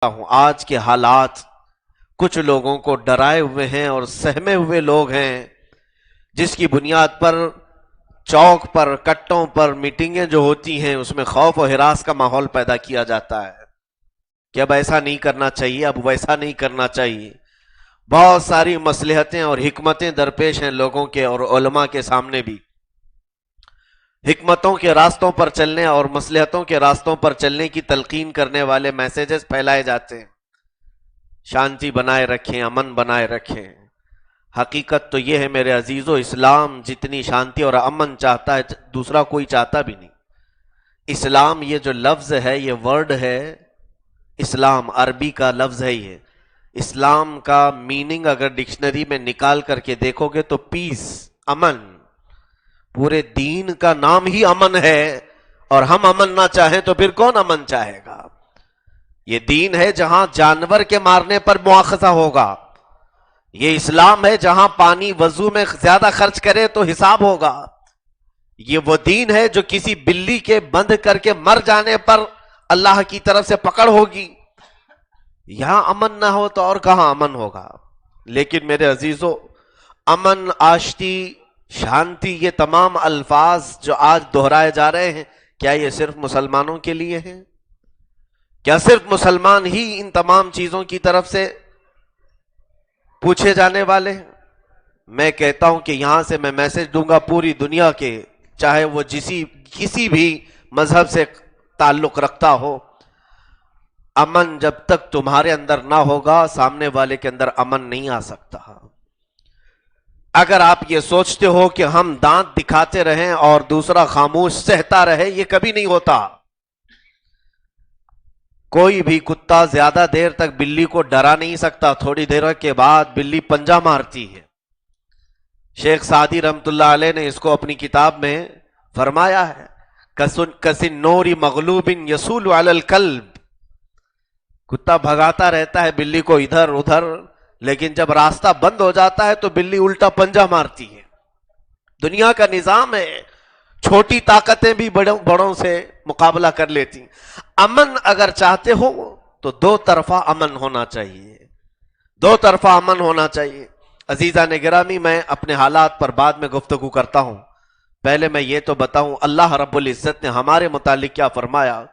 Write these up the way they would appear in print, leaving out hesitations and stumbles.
ہوں آج کے حالات کچھ لوگوں کو ڈرائے ہوئے ہیں اور سہمے ہوئے لوگ ہیں، جس کی بنیاد پر چوک پر کٹوں پر میٹنگیں جو ہوتی ہیں اس میں خوف و ہراس کا ماحول پیدا کیا جاتا ہے کہ اب ایسا نہیں کرنا چاہیے، اب ویسا نہیں کرنا چاہیے۔ بہت ساری مصلحتیں اور حکمتیں درپیش ہیں لوگوں کے اور علماء کے سامنے بھی۔ حکمتوں کے راستوں پر چلنے اور مصلحتوں کے راستوں پر چلنے کی تلقین کرنے والے میسیجز پھیلائے جاتے ہیں، شانتی بنائے رکھیں، امن بنائے رکھیں۔ حقیقت تو یہ ہے میرے عزیزو، اسلام جتنی شانتی اور امن چاہتا ہے دوسرا کوئی چاہتا بھی نہیں۔ اسلام یہ جو لفظ ہے، یہ ورڈ ہے، اسلام عربی کا لفظ ہے۔ یہ اسلام کا میننگ اگر ڈکشنری میں نکال کر کے دیکھو گے تو پیس، امن۔ پورے دین کا نام ہی امن ہے، اور ہم امن نہ چاہیں تو پھر کون امن چاہے گا؟ یہ دین ہے جہاں جانور کے مارنے پر مواخذہ ہوگا، یہ اسلام ہے جہاں پانی وضو میں زیادہ خرچ کرے تو حساب ہوگا، یہ وہ دین ہے جو کسی بلی کے بند کر کے مر جانے پر اللہ کی طرف سے پکڑ ہوگی۔ یہاں امن نہ ہو تو اور کہاں امن ہوگا؟ لیکن میرے عزیزو، امن، آشتی، شانتی، یہ تمام الفاظ جو آج دہرائے جا رہے ہیں، کیا یہ صرف مسلمانوں کے لیے ہیں؟ کیا صرف مسلمان ہی ان تمام چیزوں کی طرف سے پوچھے جانے والے ہیں؟ میں کہتا ہوں کہ یہاں سے میں میسج دوں گا پوری دنیا کے، چاہے وہ کسی بھی مذہب سے تعلق رکھتا ہو، امن جب تک تمہارے اندر نہ ہوگا سامنے والے کے اندر امن نہیں آ سکتا۔ اگر آپ یہ سوچتے ہو کہ ہم دانت دکھاتے رہیں اور دوسرا خاموش سہتا رہے، یہ کبھی نہیں ہوتا۔ کوئی بھی کتا زیادہ دیر تک بلی کو ڈرا نہیں سکتا، تھوڑی دیر کے بعد بلی پنجہ مارتی ہے۔ شیخ سعدی رحمت اللہ علیہ نے اس کو اپنی کتاب میں فرمایا ہے، کسن نوری مغلوب یسول علی الکلب۔ کتا بھگاتا رہتا ہے بلی کو ادھر ادھر، لیکن جب راستہ بند ہو جاتا ہے تو بلی الٹا پنجہ مارتی ہے۔ دنیا کا نظام ہے، چھوٹی طاقتیں بھی بڑوں سے مقابلہ کر لیتی۔ امن اگر چاہتے ہو تو دو طرفہ امن ہونا چاہیے، دو طرفہ امن ہونا چاہیے۔ عزیزان گرامی، میں اپنے حالات پر بعد میں گفتگو کرتا ہوں، پہلے میں یہ تو بتاؤں اللہ رب العزت نے ہمارے متعلق کیا فرمایا۔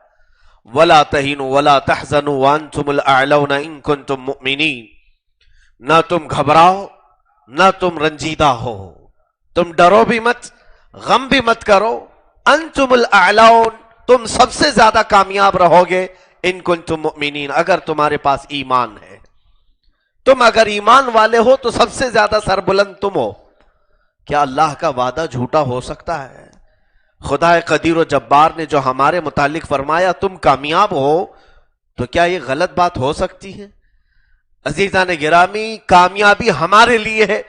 وَلَا تَهِنُوا وَلَا تَحْزَنُوا وَأَنْتُمُ الْأَعْلَوْنَ إِن كُنتُم مُؤْمِنِينَ۔ نہ تم گھبراؤ، نہ تم رنجیدہ ہو، تم ڈرو بھی مت، غم بھی مت کرو۔ انتم الاعلون، تم سب سے زیادہ کامیاب رہو گے ان کنتم مؤمنین، اگر تمہارے پاس ایمان ہے۔ تم اگر ایمان والے ہو تو سب سے زیادہ سربلند تم ہو۔ کیا اللہ کا وعدہ جھوٹا ہو سکتا ہے؟ خدا قدیر و جبار نے جو ہمارے متعلق فرمایا تم کامیاب ہو، تو کیا یہ غلط بات ہو سکتی ہے؟ عزیزان گرامی، کامیابی ہمارے لیے ہے۔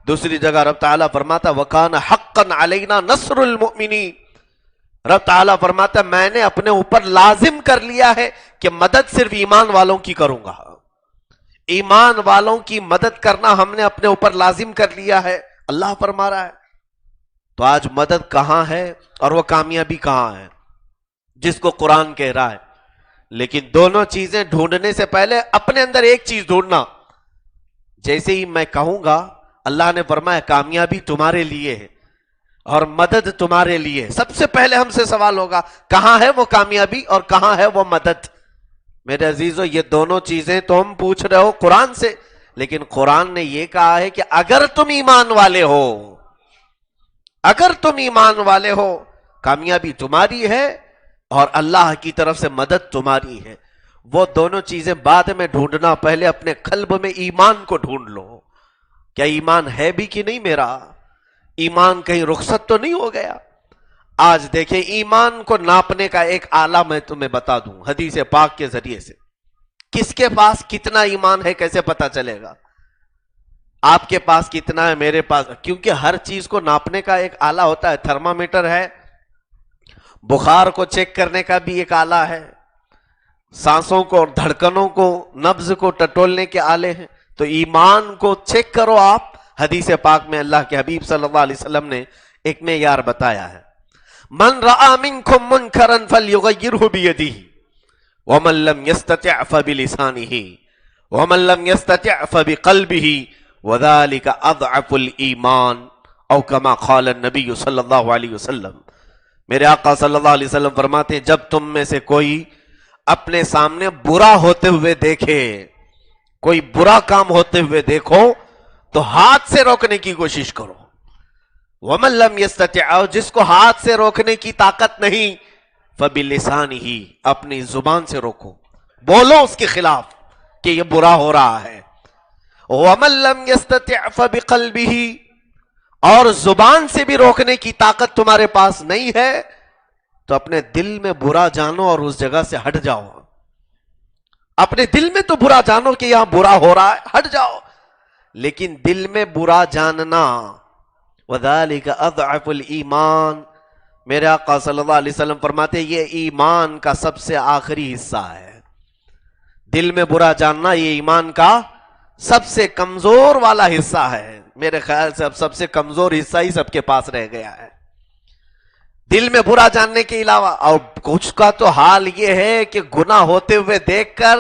دوسری جگہ رب تعالیٰ فرماتا وَكَانَ حَقًّا عَلَيْنَا نَصْرُ الْمُؤْمِنِينَ۔ رب تعالیٰ فرماتا میں نے اپنے اوپر لازم کر لیا ہے کہ مدد صرف ایمان والوں کی کروں گا۔ ایمان والوں کی مدد کرنا ہم نے اپنے اوپر لازم کر لیا ہے، اللہ فرما رہا ہے۔ تو آج مدد کہاں ہے اور وہ کامیابی کہاں ہے جس کو قرآن کہہ رہا ہے؟ لیکن دونوں چیزیں ڈھونڈنے سے پہلے اپنے اندر ایک چیز ڈھونڈنا۔ جیسے ہی میں کہوں گا اللہ نے فرمایا کامیابی تمہارے لیے ہے اور مدد تمہارے لیے ہے، سب سے پہلے ہم سے سوال ہوگا کہاں ہے وہ کامیابی اور کہاں ہے وہ مدد؟ میرے عزیزو، یہ دونوں چیزیں تو ہم پوچھ رہے ہو قرآن سے، لیکن قرآن نے یہ کہا ہے کہ اگر تم ایمان والے ہو، اگر تم ایمان والے ہو، کامیابی تمہاری ہے اور اللہ کی طرف سے مدد تمہاری ہے۔ وہ دونوں چیزیں بعد میں ڈھونڈنا، پہلے اپنے قلب میں ایمان کو ڈھونڈ لو۔ کیا ایمان ہے بھی کہ نہیں میرا؟ ایمان کہیں رخصت تو نہیں ہو گیا؟ آج دیکھیں، ایمان کو ناپنے کا ایک آلہ میں تمہیں بتا دوں حدیث پاک کے ذریعے سے۔ کس کے پاس کتنا ایمان ہے کیسے پتا چلے گا؟ آپ کے پاس کتنا ہے، میرے پاس، کیونکہ ہر چیز کو ناپنے کا ایک آلہ ہوتا ہے۔ تھرمامیٹر ہے، بخار کو چیک کرنے کا بھی ایک آلہ ہے، سانسوں کو اور دھڑکنوں کو، نبض کو ٹٹولنے کے آلے ہیں۔ تو ایمان کو چیک کرو آپ۔ حدیث پاک میں اللہ کے حبیب صلی اللہ علیہ وسلم نے ایک معیار بتایا ہے، من رأى منکم منکرا فلیغیرہ بیدہ، وَمَن لَّمْ يَسْتَطِعْ فَبِلِسَانِهِ وَمَن لَّمْ يَسْتَطِعْ فَبِقَلْبِهِ وَذَلِكَ أَضْعَفُ الْإِيمَانِ او کما قال النبی صلی اللہ علیہ وسلم. میرے آقا صلی اللہ علیہ وسلم فرماتے ہیں جب تم میں سے کوئی اپنے سامنے برا ہوتے ہوئے دیکھے، کوئی برا کام ہوتے ہوئے دیکھو تو ہاتھ سے روکنے کی کوشش کرو. وَمَن لَّمْ يَسْتَطِعْ، جس کو ہاتھ سے روکنے کی طاقت نہیں، فَبِلِسَانِهِ، اپنی زبان سے روکو، بولو اس کے خلاف کہ یہ برا ہو رہا ہے. وَمَن لَّمْ يَسْتَطِعْ فَبِقَلْبِهِ، اور زبان سے بھی روکنے کی طاقت تمہارے پاس نہیں ہے تو اپنے دل میں برا جانو اور اس جگہ سے ہٹ جاؤ. اپنے دل میں تو برا جانو کہ یہاں برا ہو رہا ہے، ہٹ جاؤ، لیکن دل میں برا جاننا وَذَلِكَ أَضْعَفُ الْإِيمَانِ، میرے آقا صلی اللہ علیہ وسلم فرماتے ہیں یہ ایمان کا سب سے آخری حصہ ہے. دل میں برا جاننا یہ ایمان کا سب سے کمزور والا حصہ ہے. میرے خیال سے اب سب سے کمزور حصہ ہی سب کے پاس رہ گیا ہے، دل میں برا جاننے کے علاوہ. اور کچھ کا تو حال یہ ہے کہ گناہ ہوتے ہوئے دیکھ کر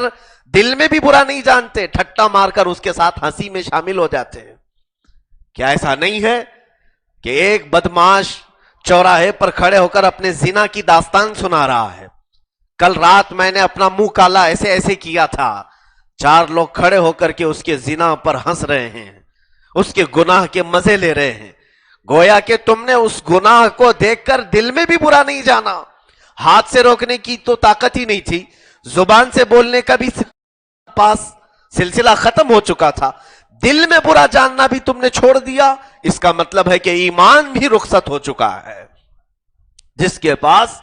دل میں بھی برا نہیں جانتے، ٹھٹا مار کر اس کے ساتھ ہنسی میں شامل ہو جاتے ہیں. کیا ایسا نہیں ہے کہ ایک بدمعاش چوراہے پر کھڑے ہو کر اپنے زنا کی داستان سنا رہا ہے، کل رات میں نے اپنا منہ کالا ایسے ایسے کیا تھا، 4 لوگ کھڑے ہو کر کے اس کے زنا پر ہنس رہے ہیں، اس کے گناہ کے مزے لے رہے ہیں. گویا کہ تم نے اس گناہ کو دیکھ کر دل میں بھی برا نہیں جانا، ہاتھ سے روکنے کی تو طاقت ہی نہیں تھی، زبان سے بولنے کا بھی پاس سلسلہ ختم ہو چکا تھا، دل میں برا جاننا بھی تم نے چھوڑ دیا. اس کا مطلب ہے کہ ایمان بھی رخصت ہو چکا ہے. جس کے پاس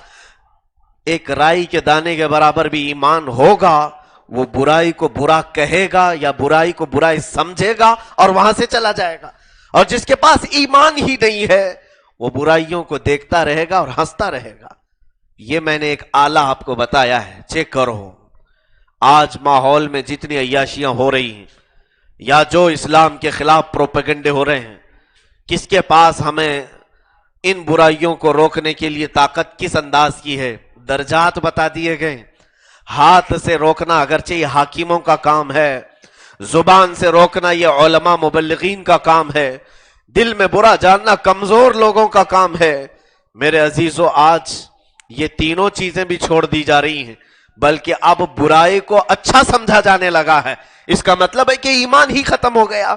ایک رائی کے دانے کے برابر بھی ایمان ہوگا وہ برائی کو برا کہے گا یا برائی کو برائی سمجھے گا اور وہاں سے چلا جائے گا. اور جس کے پاس ایمان ہی نہیں ہے وہ برائیوں کو دیکھتا رہے گا اور ہنستا رہے گا. یہ میں نے ایک آلہ آپ کو بتایا ہے، چیک کرو. آج ماحول میں جتنی عیاشیاں ہو رہی ہیں یا جو اسلام کے خلاف پروپیگنڈے ہو رہے ہیں، کس کے پاس ہمیں ان برائیوں کو روکنے کے لیے طاقت کس انداز کی ہے؟ درجات بتا دیے گئے. ہاتھ سے روکنا اگرچہ یہ حاکموں کا کام ہے، زبان سے روکنا یہ علماء مبلغین کا کام ہے، دل میں برا جاننا کمزور لوگوں کا کام ہے. میرے عزیزو، آج یہ تینوں چیزیں بھی چھوڑ دی جا رہی ہیں، بلکہ اب برائی کو اچھا سمجھا جانے لگا ہے. اس کا مطلب ہے کہ ایمان ہی ختم ہو گیا.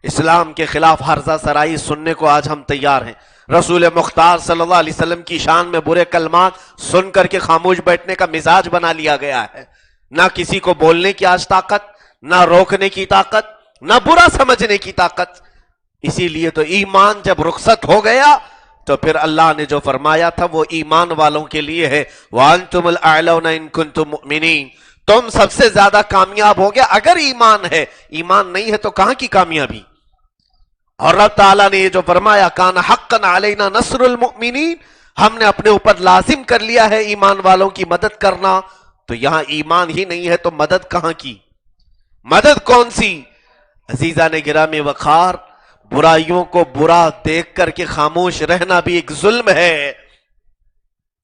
اسلام کے خلاف ہرزہ سرائی سننے کو آج ہم تیار ہیں. رسول مختار صلی اللہ علیہ وسلم کی شان میں برے کلمات سن کر کے خاموش بیٹھنے کا مزاج بنا لیا گیا ہے. نہ کسی کو بولنے کی آج طاقت، نہ روکنے کی طاقت، نہ برا سمجھنے کی طاقت. اسی لیے تو ایمان جب رخصت ہو گیا تو پھر اللہ نے جو فرمایا تھا وہ ایمان والوں کے لیے ہے. وَأَنْتُمُ الْأَعْلَوْنَ إِن كُنتُم مُؤْمِنِينَ، تم سب سے زیادہ کامیاب ہو گیا اگر ایمان ہے. ایمان نہیں ہے تو کہاں کی کامیابی؟ اور رب تعالیٰ نے یہ جو فرمایا کان حقا علینا نصر المؤمنین، ہم نے اپنے اوپر لازم کر لیا ہے ایمان والوں کی مدد کرنا. تو یہاں ایمان ہی نہیں ہے تو مدد کہاں کی؟ مدد کون سی؟ عزیزان گرامی وقار، برائیوں کو برا دیکھ کر کے خاموش رہنا بھی ایک ظلم ہے.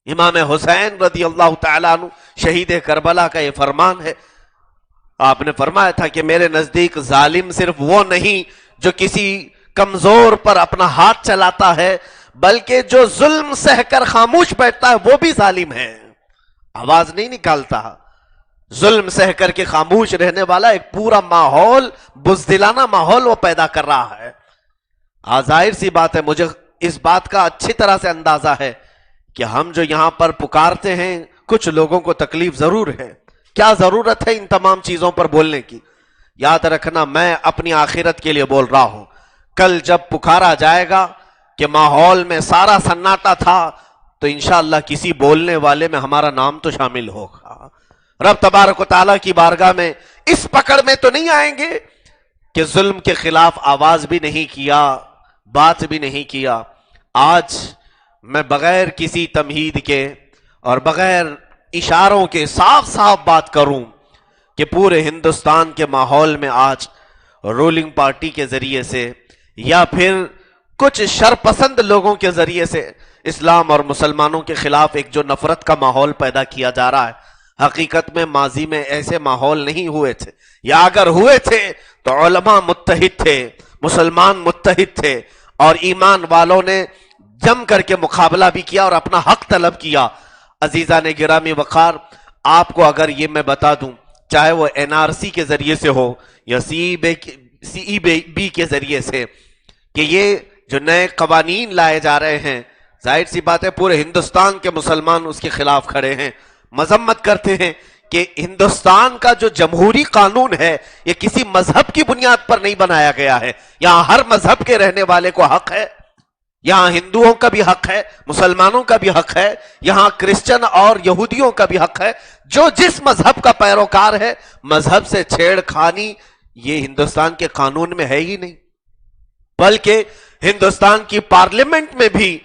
امام حسین رضی اللہ تعالیٰ عنہ شہید کربلا کا یہ فرمان ہے. آپ نے فرمایا تھا کہ میرے نزدیک ظالم صرف وہ نہیں جو کسی کمزور پر اپنا ہاتھ چلاتا ہے، بلکہ جو ظلم سہ کر خاموش بیٹھتا ہے وہ بھی ظالم ہے، آواز نہیں نکالتا. ظلم سہ کر کے خاموش رہنے والا ایک پورا ماحول، بزدلانہ ماحول وہ پیدا کر رہا ہے. ظاہر سی بات ہے، مجھے اس بات کا اچھی طرح سے اندازہ ہے کہ ہم جو یہاں پر پکارتے ہیں کچھ لوگوں کو تکلیف ضرور ہے. کیا ضرورت ہے ان تمام چیزوں پر بولنے کی؟ یاد رکھنا میں اپنی آخرت کے لیے بول رہا ہوں. کل جب پکارا جائے گا کہ ماحول میں سارا سناٹا تھا تو انشاءاللہ کسی بولنے والے میں ہمارا نام تو شامل ہوگا. رب تبارک و تعالیٰ کی بارگاہ میں اس پکڑ میں تو نہیں آئیں گے کہ ظلم کے خلاف آواز بھی نہیں کیا، بات بھی نہیں کیا. آج میں بغیر کسی تمہید کے اور بغیر اشاروں کے صاف صاف بات کروں کہ پورے ہندوستان کے ماحول میں آج رولنگ پارٹی کے ذریعے سے یا پھر کچھ شرپسند لوگوں کے ذریعے سے اسلام اور مسلمانوں کے خلاف ایک جو نفرت کا ماحول پیدا کیا جا رہا ہے، حقیقت میں ماضی میں ایسے ماحول نہیں ہوئے تھے، یا اگر ہوئے تھے تو علماء متحد تھے، مسلمان متحد تھے، اور ایمان والوں نے جم کر کے مقابلہ بھی کیا اور اپنا حق طلب کیا۔ عزیزان گرامی وقار، آپ کو اگر یہ میں بتا دوں، چاہے وہ این آر سی کے ذریعے سے ہو یا سی ای بی کے ذریعے سے، کہ یہ جو نئے قوانین لائے جا رہے ہیں، ظاہر سی بات ہے پورے ہندوستان کے مسلمان اس کے خلاف کھڑے ہیں، مذمت کرتے ہیں کہ ہندوستان کا جو جمہوری قانون ہے یہ کسی مذہب کی بنیاد پر نہیں بنایا گیا ہے، یہاں ہر مذہب کے رہنے والے کو حق ہے، یہاں ہندوؤں کا بھی حق ہے، مسلمانوں کا بھی حق ہے، یہاں کرسچن اور یہودیوں کا بھی حق ہے، جو جس مذہب کا پیروکار ہے، مذہب سے چھیڑ خانی یہ ہندوستان کے قانون میں ہے ہی نہیں، بلکہ ہندوستان کی پارلیمنٹ میں بھی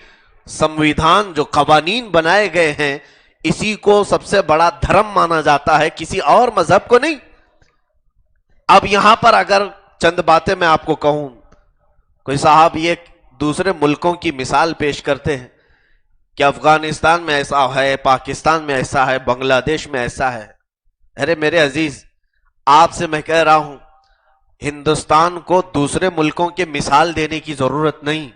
سمویدھان جو قوانین بنائے گئے ہیں اسی کو سب سے بڑا دھرم مانا جاتا ہے، کسی اور مذہب کو نہیں۔ اب یہاں پر اگر چند باتیں میں آپ کو کہوں، کوئی صاحب یہ دوسرے ملکوں کی مثال پیش کرتے ہیں کہ افغانستان میں ایسا ہے، پاکستان میں ایسا ہے، بنگلہ دیش میں ایسا ہے۔ ارے میرے عزیز، آپ سے میں کہہ رہا ہوں ہندوستان کو دوسرے ملکوں کے مثال دینے کی ضرورت نہیں،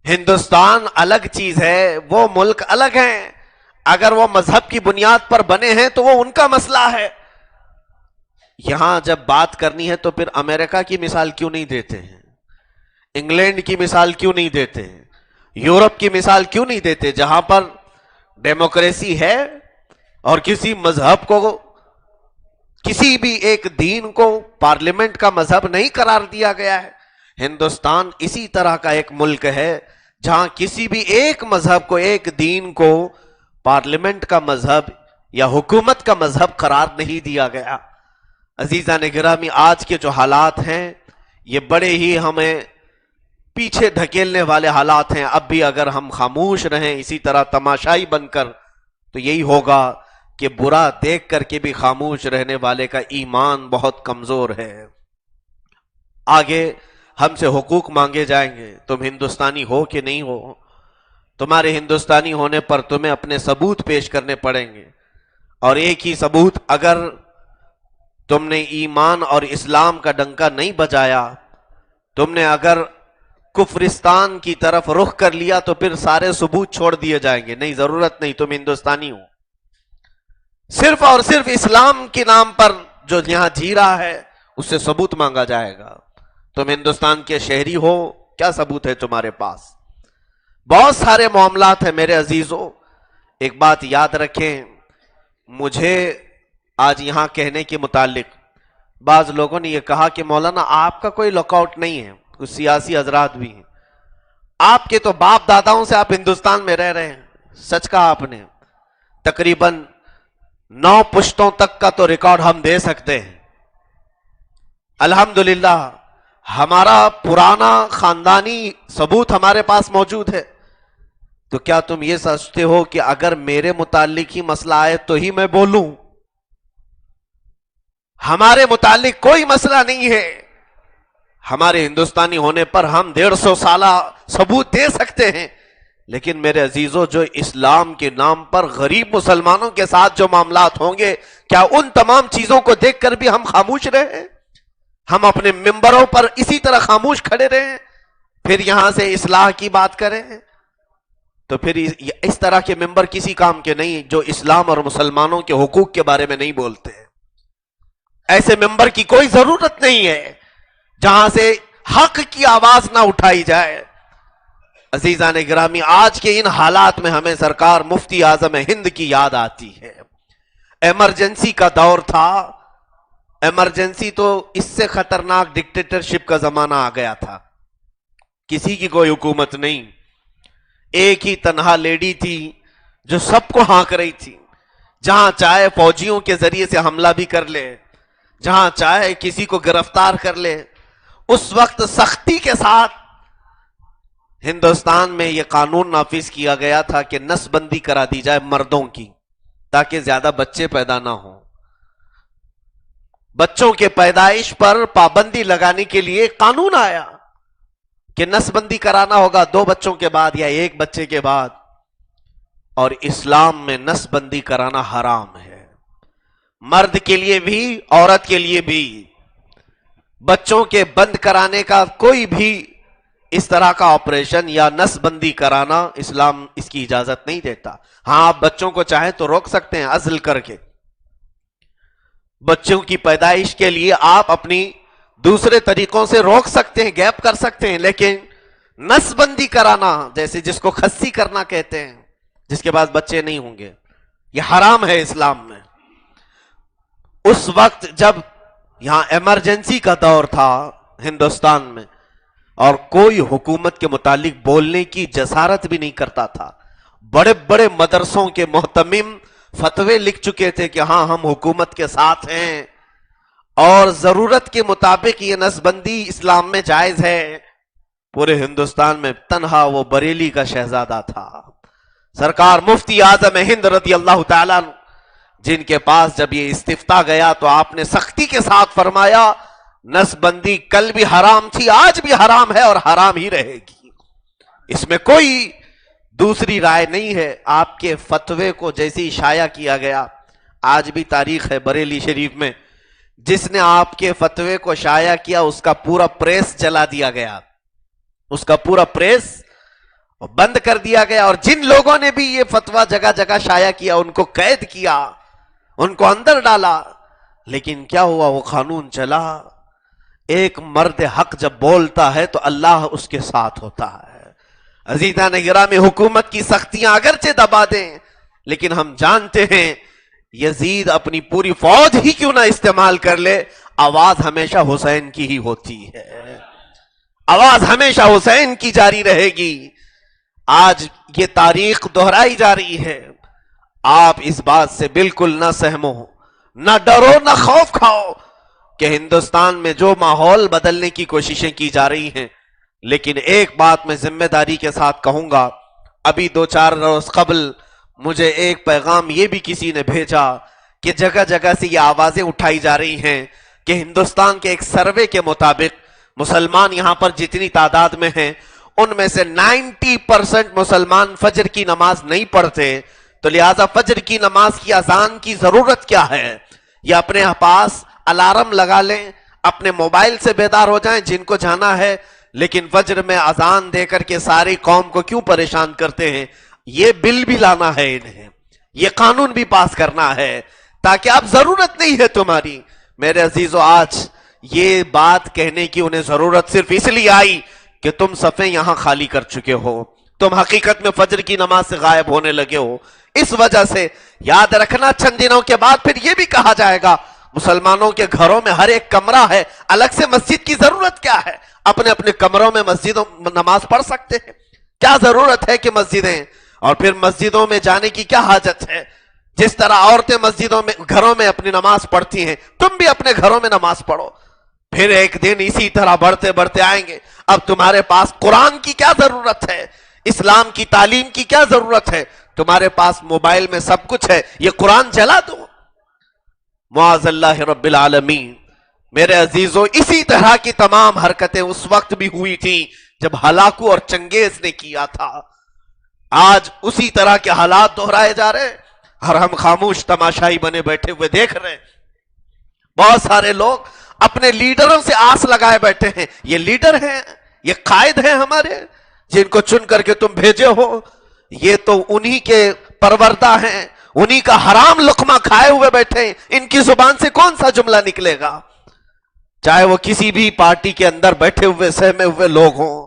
ہندوستان الگ چیز ہے، وہ ملک الگ ہیں، اگر وہ مذہب کی بنیاد پر بنے ہیں تو وہ ان کا مسئلہ ہے۔ یہاں جب بات کرنی ہے تو پھر امریکہ کی مثال کیوں نہیں دیتے ہیں، انگلینڈ کی مثال کیوں نہیں دیتے ہیں، یورپ کی مثال کیوں نہیں دیتے، جہاں پر ڈیموکریسی ہے اور کسی مذہب کو، کسی بھی ایک دین کو پارلیمنٹ کا مذہب نہیں قرار دیا گیا ہے۔ ہندوستان اسی طرح کا ایک ملک ہے جہاں کسی بھی ایک مذہب کو، ایک دین کو پارلیمنٹ کا مذہب یا حکومت کا مذہب قرار نہیں دیا گیا۔ عزیزان گرامی، آج کے جو حالات ہیں یہ بڑے ہی ہمیں پیچھے دھکیلنے والے حالات ہیں۔ اب بھی اگر ہم خاموش رہیں اسی طرح تماشائی بن کر تو یہی ہوگا کہ برا دیکھ کر کے بھی خاموش رہنے والے کا ایمان بہت کمزور ہے۔ آگے ہم سے حقوق مانگے جائیں گے، تم ہندوستانی ہو کہ نہیں ہو، تمہارے ہندوستانی ہونے پر تمہیں اپنے ثبوت پیش کرنے پڑیں گے، اور ایک ہی ثبوت، اگر تم نے ایمان اور اسلام کا ڈنکا نہیں بجایا، تم نے اگر کفرستان کی طرف رخ کر لیا تو پھر سارے ثبوت چھوڑ دیے جائیں گے، نہیں ضرورت نہیں، تم ہندوستانی ہو۔ صرف اور صرف اسلام کے نام پر جو یہاں جی رہا ہے اس سے ثبوت مانگا جائے گا۔ تم ہندوستان کے شہری ہو، کیا ثبوت ہے تمہارے پاس؟ بہت سارے معاملات ہیں میرے عزیزوں۔ ایک بات یاد رکھیں، مجھے آج یہاں کہنے کے متعلق بعض لوگوں نے یہ کہا کہ مولانا آپ کا کوئی لاک آؤٹ نہیں ہے، کچھ سیاسی حضرات بھی ہیں، آپ کے تو باپ داداؤں سے آپ ہندوستان میں رہ رہے ہیں۔ سچ کہا آپ نے، تقریباً 9 پشتوں تک کا تو ریکارڈ ہم دے سکتے ہیں۔ الحمدللہ ہمارا پرانا خاندانی ثبوت ہمارے پاس موجود ہے۔ تو کیا تم یہ سمجھتے ہو کہ اگر میرے متعلق ہی مسئلہ آئے تو ہی میں بولوں؟ ہمارے متعلق کوئی مسئلہ نہیں ہے، ہمارے ہندوستانی ہونے پر ہم 150 سالہ ثبوت دے سکتے ہیں، لیکن میرے عزیزوں جو اسلام کے نام پر غریب مسلمانوں کے ساتھ جو معاملات ہوں گے، کیا ان تمام چیزوں کو دیکھ کر بھی ہم خاموش رہے؟ ہم اپنے ممبروں پر اسی طرح خاموش کھڑے رہے، پھر یہاں سے اصلاح کی بات کریں؟ تو پھر اس طرح کے ممبر کسی کام کے نہیں جو اسلام اور مسلمانوں کے حقوق کے بارے میں نہیں بولتے۔ ایسے ممبر کی کوئی ضرورت نہیں ہے جہاں سے حق کی آواز نہ اٹھائی جائے۔ عزیزان گرامی، آج کے ان حالات میں ہمیں سرکار مفتی اعظم ہند کی یاد آتی ہے۔ ایمرجنسی کا دور تھا، ایمرجنسی تو اس سے خطرناک ڈکٹیٹرشپ کا زمانہ آ گیا تھا، کسی کی کوئی حکومت نہیں، ایک ہی تنہا لیڈی تھی جو سب کو ہانک رہی تھی، جہاں چاہے فوجیوں کے ذریعے سے حملہ بھی کر لے، جہاں چاہے کسی کو گرفتار کر لے۔ اس وقت سختی کے ساتھ ہندوستان میں یہ قانون نافذ کیا گیا تھا کہ نس بندی کرا دی جائے مردوں کی، تاکہ زیادہ بچے پیدا نہ ہوں۔ بچوں کے پیدائش پر پابندی لگانے کے لیے قانون آیا کہ نس بندی کرانا ہوگا 2 بچوں کے بعد یا 1 بچے کے بعد۔ اور اسلام میں نسبندی کرانا حرام ہے، مرد کے لیے بھی عورت کے لیے بھی۔ بچوں کے بند کرانے کا کوئی بھی اس طرح کا آپریشن یا نسبندی کرانا اسلام اس کی اجازت نہیں دیتا۔ ہاں آپ بچوں کو چاہیں تو روک سکتے ہیں عزل کر کے، بچوں کی پیدائش کے لیے آپ اپنی دوسرے طریقوں سے روک سکتے ہیں، گیپ کر سکتے ہیں، لیکن نسبندی کرانا، جیسے جس کو خصی کرنا کہتے ہیں، جس کے پاس بچے نہیں ہوں گے، یہ حرام ہے اسلام میں۔ اس وقت جب یہاں ایمرجنسی کا دور تھا ہندوستان میں، اور کوئی حکومت کے متعلق بولنے کی جسارت بھی نہیں کرتا تھا، بڑے بڑے مدرسوں کے محتمم فتوے لکھ چکے تھے کہ ہاں ہم حکومت کے ساتھ ہیں اور ضرورت کے مطابق یہ نسبندی اسلام میں جائز ہے۔ پورے ہندوستان میں تنہا وہ بریلی کا شہزادہ تھا، سرکار مفتی اعظم ہند رضی اللہ تعالیٰ عنہ، جن کے پاس جب یہ استفتاء گیا تو آپ نے سختی کے ساتھ فرمایا نسبندی کل بھی حرام تھی، آج بھی حرام ہے اور حرام ہی رہے گی، اس میں کوئی دوسری رائے نہیں ہے۔ آپ کے فتوے کو جیسے شائع کیا گیا، آج بھی تاریخ ہے بریلی شریف میں، جس نے آپ کے فتوے کو شائع کیا اس کا پورا پریس جلا دیا گیا، اس کا پورا پریس بند کر دیا گیا، اور جن لوگوں نے بھی یہ فتویٰ جگہ جگہ شائع کیا ان کو قید کیا، ان کو اندر ڈالا۔ لیکن کیا ہوا؟ وہ قانون چلا۔ ایک مرد حق جب بولتا ہے تو اللہ اس کے ساتھ ہوتا ہے۔ عزیزان گرامی، حکومت کی سختیاں اگرچہ دبا دیں، لیکن ہم جانتے ہیں یزید اپنی پوری فوج ہی کیوں نہ استعمال کر لے، آواز ہمیشہ حسین کی ہی ہوتی ہے، آواز ہمیشہ حسین کی جاری رہے گی۔ آج یہ تاریخ دہرائی جا رہی ہے، آپ اس بات سے بالکل نہ سہمو، نہ ڈرو، نہ خوف کھاؤ کہ ہندوستان میں جو ماحول بدلنے کی کوششیں کی جا رہی ہیں، لیکن ایک بات میں ذمہ داری کے ساتھ کہوں گا، ابھی 2-4 روز قبل مجھے ایک پیغام یہ بھی کسی نے بھیجا کہ جگہ جگہ سے یہ آوازیں اٹھائی جا رہی ہیں کہ ہندوستان کے ایک سروے کے مطابق مسلمان یہاں پر جتنی تعداد میں ہیں ان میں سے 90% مسلمان فجر کی نماز نہیں پڑھتے، تو لہٰذا فجر کی نماز کی اذان کی ضرورت کیا ہے؟ یا اپنے پاس الارم لگا لیں، اپنے موبائل سے بیدار ہو جائیں جن کو جانا ہے، لیکن فجر میں اذان دے کر کے ساری قوم کو کیوں پریشان کرتے ہیں؟ یہ بل بھی لانا ہے انہیں، یہ قانون بھی پاس کرنا ہے تاکہ اب ضرورت نہیں ہے تمہاری۔ میرے عزیزو، آج یہ بات کہنے کی انہیں ضرورت صرف اس لیے آئی کہ تم صفیں یہاں خالی کر چکے ہو، تم حقیقت میں فجر کی نماز سے غائب ہونے لگے ہو، اس وجہ سے یاد رکھنا چند دنوں کے بعد پھر یہ بھی کہا جائے گا مسلمانوں کے گھروں میں ہر ایک کمرہ ہے، الگ سے مسجد کی ضرورت کیا ہے؟ اپنے اپنے کمروں میں مسجدوں نماز پڑھ سکتے ہیں، کیا ضرورت ہے کہ مسجدیں؟ اور پھر مسجدوں میں جانے کی کیا حاجت ہے؟ جس طرح عورتیں مسجدوں میں گھروں میں اپنی نماز پڑھتی ہیں، تم بھی اپنے گھروں میں نماز پڑھو۔ پھر ایک دن اسی طرح بڑھتے بڑھتے آئیں گے، اب تمہارے پاس قرآن کی کیا ضرورت ہے؟ اسلام کی تعلیم کی کیا ضرورت ہے؟ تمہارے پاس موبائل میں سب کچھ ہے، یہ قرآن جلا دو۔ معاذ اللہ رب العالمین۔ میرے عزیزو، اسی طرح کی تمام حرکتیں اس وقت بھی ہوئی تھی جب ہلاکو اور چنگیز نے کیا تھا، آج اسی طرح کے حالات دہرائے جا رہے ہیں، اور ہم خاموش تماشائی بنے بیٹھے ہوئے دیکھ رہے ہیں۔ بہت سارے لوگ اپنے لیڈروں سے آس لگائے بیٹھے ہیں، یہ لیڈر ہیں، یہ قائد ہیں ہمارے جن کو چن کر کے تم بھیجے ہو، یہ تو انہی کے پروردہ ہیں، انہی کا حرام لقمہ کھائے ہوئے بیٹھے ہیں، ان کی زبان سے کون سا جملہ نکلے گا؟ چاہے وہ کسی بھی پارٹی کے اندر بیٹھے ہوئے سہمے ہوئے لوگ ہوں،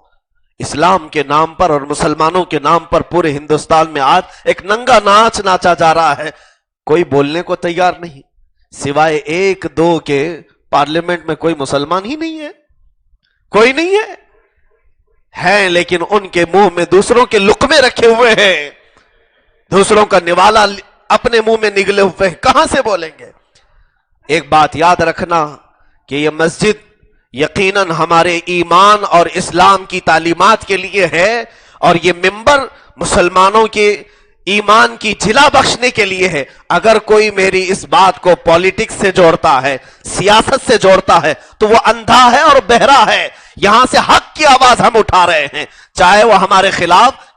اسلام کے نام پر اور مسلمانوں کے نام پر پورے ہندوستان میں آج ایک ننگا ناچ ناچا جا رہا ہے، کوئی بولنے کو تیار نہیں، سوائے 1-2 کے پارلیمنٹ میں کوئی مسلمان ہی نہیں ہے، کوئی نہیں ہے، ہیں لیکن ان کے منہ میں دوسروں کے لقمے رکھے ہوئے ہیں، دوسروں کا نوالا اپنے منہ میں نگلے ہوئے ہیں، کہاں سے بولیں گے؟ ایک بات یاد رکھنا کہ یہ مسجد یقیناً ہمارے ایمان اور اسلام کی تعلیمات کے لیے ہے، اور یہ منبر مسلمانوں کے ایمان کی جلا بخشنے کے لیے ہے۔ اگر کوئی میری اس بات کو پالیٹکس سے جوڑتا ہے، سیاست سے جوڑتا ہے، تو وہ اندھا ہے اور بہرا ہے۔ یہاں سے حق کی آواز ہم اٹھا رہے ہیں، چاہے وہ ہمارے خلاف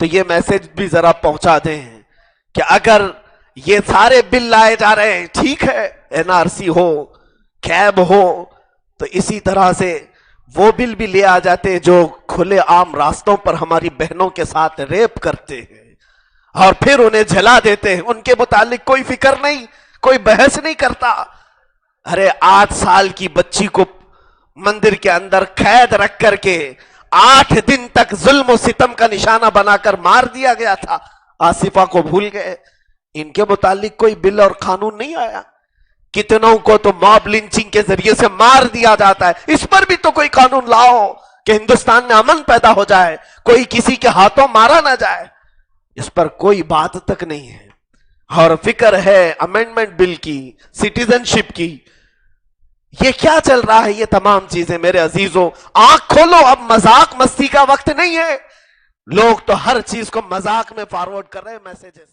تو یہ میسج بھی ذرا پہنچا دیں کہ اگر یہ سارے بل لائے جا رہے ہیں، ٹھیک ہے، این آر سی ہو، کیب ہو، تو اسی طرح سے وہ بل بھی لے آ جاتے جو کھلے عام راستوں پر ہماری بہنوں کے ساتھ ریپ کرتے ہیں اور پھر انہیں جلا دیتے ہیں، ان کے متعلق کوئی فکر نہیں، کوئی بحث نہیں کرتا۔ ارے 8 سال کی بچی کو مندر کے اندر قید رکھ کر کے 8 دن تک ظلم و ستم کا نشانہ بنا کر مار دیا گیا تھا، آصفہ کو بھول گئے؟ ان کے متعلق کوئی بل اور قانون نہیں آیا؟ کتنوں کو تو موب لنچنگ کے ذریعے سے مار دیا جاتا ہے، اس پر بھی تو کوئی قانون لاؤ کہ ہندوستان میں امن پیدا ہو جائے، کوئی کسی کے ہاتھوں مارا نہ جائے۔ اس پر کوئی بات تک نہیں ہے، اور فکر ہے امینڈمنٹ بل کی، سٹیزن شپ کی۔ یہ کیا چل رہا ہے؟ یہ تمام چیزیں میرے عزیزوں آنکھ کھولو، اب مذاق مستی کا وقت نہیں ہے۔ لوگ تو ہر چیز کو مذاق میں فارورڈ کر رہے ہیں میسیجز۔